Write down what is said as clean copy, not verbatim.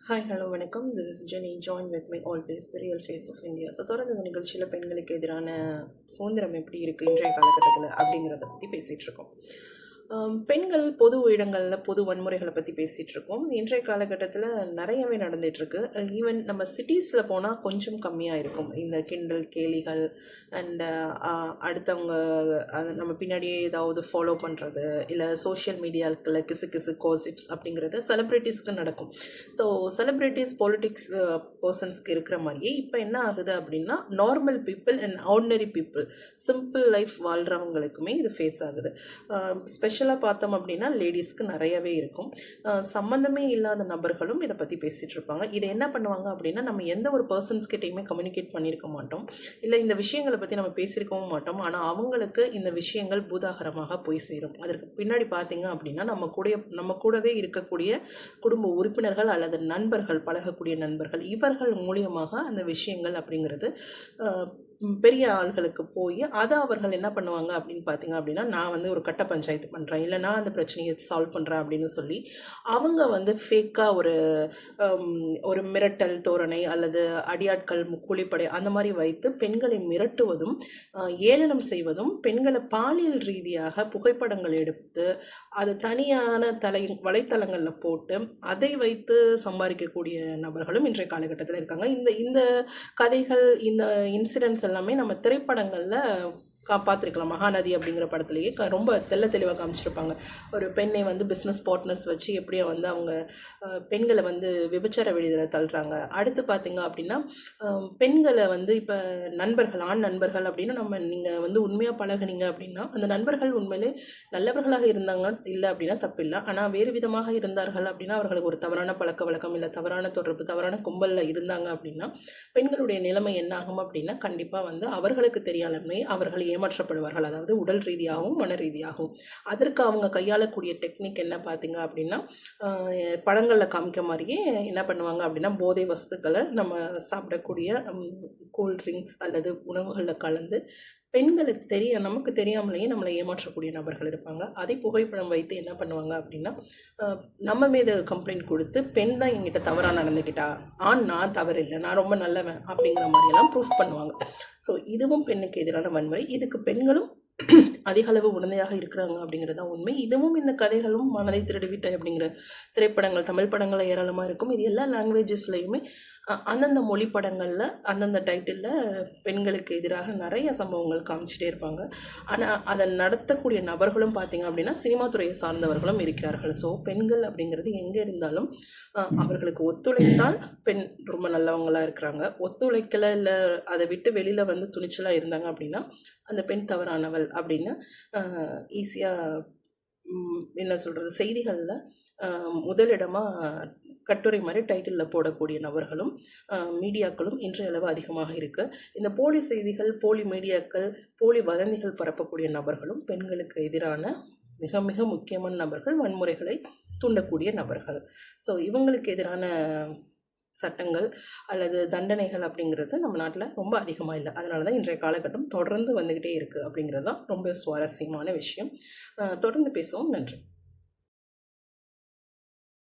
Hi hello வணக்கம். This is Jenny. Join with my always the real face of India. So தொடர்ந்து இந்த நிகழ்ச்சியில் பெண்களுக்கு எதிரான சுதந்திரம் எப்படி இருக்குது இன்றைய காலகட்டத்தில் அப்படிங்கிறத பற்றி பேசிகிட்டு இருக்கோம். பெண்கள் பொது இடங்களில் பொது வன்முறைகளை பற்றி பேசிகிட்டு இருக்கோம். இன்றைய காலகட்டத்தில் நிறையவே நடந்துகிட்ருக்கு. ஈவன் நம்ம சிட்டிஸில் போனால் கொஞ்சம் கம்மியாக இருக்கும் இந்த கிண்டல் கேலிகள் அண்ட் அடுத்தவங்க அது நம்ம பின்னாடியே ஏதாவது ஃபாலோ பண்ணுறது, இல்லை சோஷியல் மீடியாவுக்குள்ள கிசு கிசு கோசிப்ஸ் அப்படிங்கிறது செலிப்ரிட்டிஸ்க்கு நடக்கும். ஸோ செலிப்ரிட்டிஸ் பொலிட்டிக்ஸ் பர்சன்ஸ்க்கு இருக்கிற மாதிரியே இப்போ என்ன ஆகுது அப்படின்னா normal people and ordinary people simple life வாழ்கிறவங்களுக்குமே இது ஃபேஸ் ஆகுது. ஸ்பெஷலாக பார்த்தோம் அப்படின்னா லேடிஸ்க்கு நிறையவே இருக்கும். சம்மந்தமே இல்லாத நபர்களும் இதை பற்றி பேசிகிட்டு இருப்பாங்க. இதை என்ன பண்ணுவாங்க அப்படின்னா நம்ம எந்த ஒரு பர்சன்ஸ்கிட்டையுமே கம்யூனிகேட் பண்ணியிருக்க மாட்டோம், இல்லை இந்த விஷயங்களை பற்றி நம்ம பேசியிருக்கவும் மாட்டோம். ஆனால் அவங்களுக்கு இந்த விஷயங்கள் பூதாகரமாக போய் சேரும். அதற்கு பின்னாடி பார்த்தீங்க அப்படின்னா நம்ம கூடவே இருக்கக்கூடிய குடும்ப உறுப்பினர்கள் அல்லது நண்பர்கள், பழகக்கூடிய நண்பர்கள், இவர்கள் மூலியமாக அந்த விஷயங்கள் அப்படிங்கிறது பெரிய ஆள்களுக்கு போய் அதை அவர்கள் என்ன பண்ணுவாங்க அப்படின்னு பார்த்தீங்க அப்படின்னா, நான் வந்து ஒரு கட்ட பஞ்சாயத்து பண்ணுறேன், இல்லை நான் அந்த பிரச்சனையை சால்வ் பண்ணுறேன் அப்படின்னு சொல்லி அவங்க வந்து ஃபேக்காக ஒரு மிரட்டல் தோரணை அல்லது அடியாட்கள் கூலிப்படை அந்த மாதிரி வைத்து பெண்களை மிரட்டுவதும் ஏளனம் செய்வதும், பெண்களை பாலியல் ரீதியாக புகைப்படங்கள் எடுத்து அது தனியான வலைத்தளங்களில் போட்டு அதை வைத்து சம்பாதிக்கக்கூடிய நபர்களும் இன்றைய காலகட்டத்தில் இருக்காங்க. இந்த கதைகள், இந்த இன்சிடென்ட்ஸ் எல்லாமே நம்ம திரைப்படங்களில் பார்த்துருக்கலாம். மகாநதி அப்படிங்கிற படத்துலேயே ரொம்ப தெளிவாக காமிச்சிருப்பாங்க. ஒரு பெண்ணை வந்து பிஸ்னஸ் பார்ட்னர்ஸ் வச்சு எப்படியோ வந்து அவங்க பெண்களை வந்து விபச்சார வெளியில் தள்ளுறாங்க. அடுத்து பார்த்திங்க அப்படின்னா பெண்களை வந்து இப்போ நண்பர்கள், ஆண் நண்பர்கள் அப்படின்னா நீங்கள் வந்து உண்மையாக பழகுனீங்க அப்படின்னா அந்த நண்பர்கள் உண்மையிலே நல்லவர்களாக இருந்தாங்க இல்லை அப்படின்னா தப்பு இல்லை. ஆனால் வேறு விதமாக இருந்தார்கள் அப்படின்னா, அவர்களுக்கு ஒரு தவறான பழக்க வழக்கம் இல்லை தவறான தொடர்பு, தவறான கும்பலில் இருந்தாங்க அப்படின்னா பெண்களுடைய நிலைமை என்ன ஆகும் அப்படின்னா, கண்டிப்பாக வந்து அவர்களுக்கு தெரியாமலே அவர்கள் ஏமாற்றப்படுவார்கள். அதாவது உடல் ரீதியாகவும் மன ரீதியாகவும். அதற்கு அவங்க கையாளக்கூடிய டெக்னிக் என்ன பார்த்தீங்க அப்படின்னா, படங்களில் காமிக்க மாதிரியே என்ன பண்ணுவாங்க அப்படின்னா, போதை வஸ்துக்களை நம்ம சாப்பிடக்கூடிய கூல்ட்ரிங்க்ஸ் அல்லது உணவுகளில் கலந்து பெண்களுக்கு நமக்கு தெரியாமலேயே நம்மளை ஏமாற்றக்கூடிய நபர்கள் இருப்பாங்க. அதை புகைப்படம் வைத்து என்ன பண்ணுவாங்க அப்படின்னா, நம்ம மீது கம்ப்ளைண்ட் கொடுத்து பெண் தான் என்கிட்ட தவறாக நடந்துக்கிட்டா, நான் தவறு இல்லை, நான் ரொம்ப நல்லவன் அப்படிங்கிற மாதிரியெல்லாம் ப்ரூஃப் பண்ணுவாங்க. ஸோ இதுவும் பெண்ணுக்கு எதிரான வன்முறை. இதுக்கு பெண்களும் அதிக அளவு உடந்தையாக இருக்கிறாங்க அப்படிங்கிறது தான் உண்மை. இதுவும் இந்த கதைகளும் மனதை திருடிவிட்ட அப்படிங்கிற திரைப்படங்கள், தமிழ் படங்களில் ஏராளமாக இருக்கும். இது எல்லா லாங்குவேஜஸ்லையுமே அந்தந்த மொழி படங்களில் அந்தந்த டைட்டிலில் பெண்களுக்கு எதிராக நிறைய சம்பவங்கள் காமிச்சிட்டே இருப்பாங்க. ஆனால் அதை நடத்தக்கூடிய நபர்களும் பார்த்திங்க அப்படின்னா சினிமா துறையை சார்ந்தவர்களும் இருக்கிறார்கள். ஸோ பெண்கள் அப்படிங்கிறது எங்கே இருந்தாலும் அவர்களுக்கு ஒத்துழைத்தால் பெண் ரொம்ப நல்லவங்களாக இருக்கிறாங்க. ஒத்துழைக்கலை, இல்லை அதை விட்டு வெளியில் வந்து துணிச்சலாக இருந்தாங்க அப்படின்னா அந்த பெண் தவறானவள் அப்படின்னு ஈஸியாக என்ன சொல்கிறது, செய்திகளில் முதலிடமாக கட்டுரை மாதிரி டைட்டிலில் போடக்கூடிய நபர்களும் மீடியாக்களும் இன்றைய அளவு அதிகமாக இருக்குது. இந்த போலி செய்திகள், போலி மீடியாக்கள், போலி வதந்திகள் பரப்பக்கூடிய நபர்களும் பெண்களுக்கு எதிரான மிக மிக முக்கியமான நபர்கள், வன்முறைகளை தூண்டக்கூடிய நபர்கள். ஸோ இவங்களுக்கு எதிரான சட்டங்கள் அல்லது தண்டனைகள் அப்படிங்கிறது நம்ம நாட்டில் ரொம்ப அதிகமாக இல்லை. அதனால தான் இன்றைய காலகட்டம் தொடர்ந்து வந்துக்கிட்டே இருக்குது அப்படிங்கிறது தான் ரொம்ப சுவாரஸ்யமான விஷயம். தொடர்ந்து பேசுவோம். நன்றி.